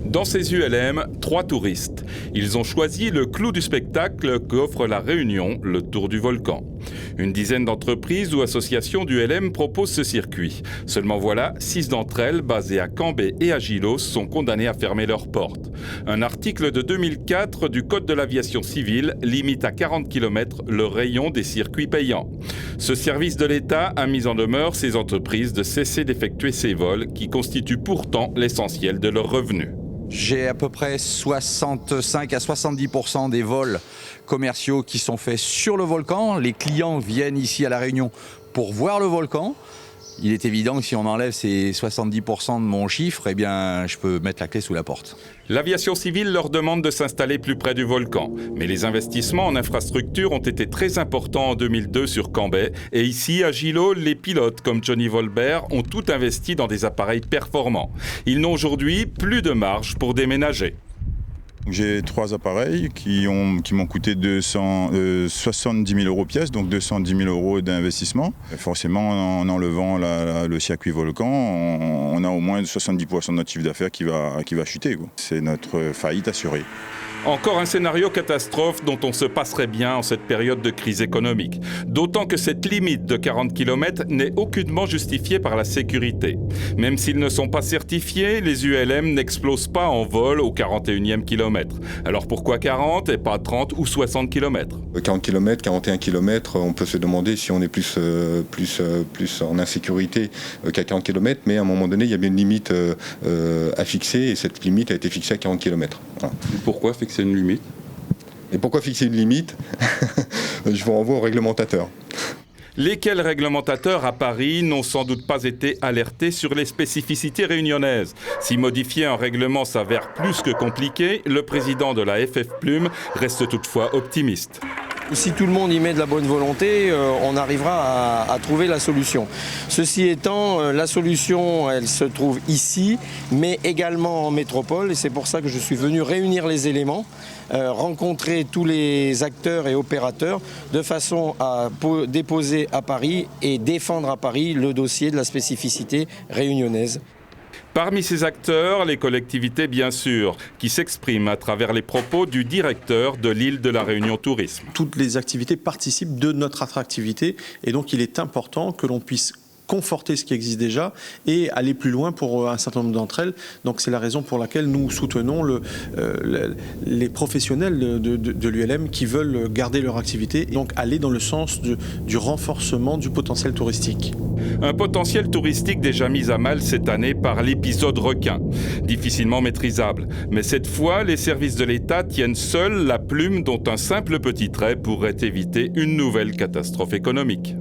Dans ces ULM, 3 touristes. Ils ont choisi le clou du spectacle qu'offre la Réunion, le Tour du Volcan. Une dizaine d'entreprises ou associations d'ULM proposent ce circuit. Seulement voilà, 6 d'entre elles, basées à Cambé et à Gillos, sont condamnées à fermer leurs portes. Un article de 2004 du Code de l'aviation civile limite à 40 km le rayon des circuits payants. Ce service de l'État a mis en demeure ces entreprises de cesser d'effectuer ces vols qui constituent pourtant l'essentiel de leurs revenus. J'ai à peu près 65 à 70% des vols commerciaux qui sont faits sur le volcan. Les clients viennent ici à La Réunion pour voir le volcan. Il est évident que si on enlève ces 70% de mon chiffre, eh bien, je peux mettre la clé sous la porte. L'aviation civile leur demande de s'installer plus près du volcan. Mais les investissements en infrastructure ont été très importants en 2002 sur Cambé. Et ici, à Gillos, les pilotes comme Johnny Volbert ont tout investi dans des appareils performants. Ils n'ont aujourd'hui plus de marge pour déménager. J'ai 3 appareils qui m'ont coûté 70 000 euros pièce, donc 210 000 euros d'investissement. Forcément, en enlevant le circuit volcan, on a au moins 70% de notre chiffre d'affaires qui va chuter. C'est notre faillite assurée. Encore un scénario catastrophe dont on se passerait bien en cette période de crise économique. D'autant que cette limite de 40 km n'est aucunement justifiée par la sécurité. Même s'ils ne sont pas certifiés, les ULM n'explosent pas en vol au 41e kilomètre. Alors pourquoi 40 et pas 30 ou 60 km ? 40 km, 41 km, on peut se demander si on est plus en insécurité qu'à 40 km, mais à un moment donné, il y a bien une limite à fixer, et cette limite a été fixée à 40 km. Voilà. Pourquoi fixer une limite ? Et pourquoi fixer une limite ? Je vous renvoie au réglementateur. Lesquels réglementateurs à Paris n'ont sans doute pas été alertés sur les spécificités réunionnaises. Si modifier un règlement s'avère plus que compliqué, le président de la FF Plume reste toutefois optimiste. Si tout le monde y met de la bonne volonté, on arrivera à trouver la solution. Ceci étant, la solution, elle se trouve ici, mais également en métropole. Et c'est pour ça que je suis venu réunir les éléments, rencontrer tous les acteurs et opérateurs, de façon à déposer à Paris et défendre à Paris le dossier de la spécificité réunionnaise. Parmi ces acteurs, les collectivités bien sûr, qui s'expriment à travers les propos du directeur de l'île de la Réunion Tourisme. Toutes les activités participent de notre attractivité et donc il est important que l'on puisse conforter ce qui existe déjà et aller plus loin pour un certain nombre d'entre elles. Donc c'est la raison pour laquelle nous soutenons les professionnels de l'ULM qui veulent garder leur activité et donc aller dans le sens du renforcement du potentiel touristique. Un potentiel touristique déjà mis à mal cette année par l'épisode requin, difficilement maîtrisable. Mais cette fois, les services de l'État tiennent seuls la plume dont un simple petit trait pourrait éviter une nouvelle catastrophe économique.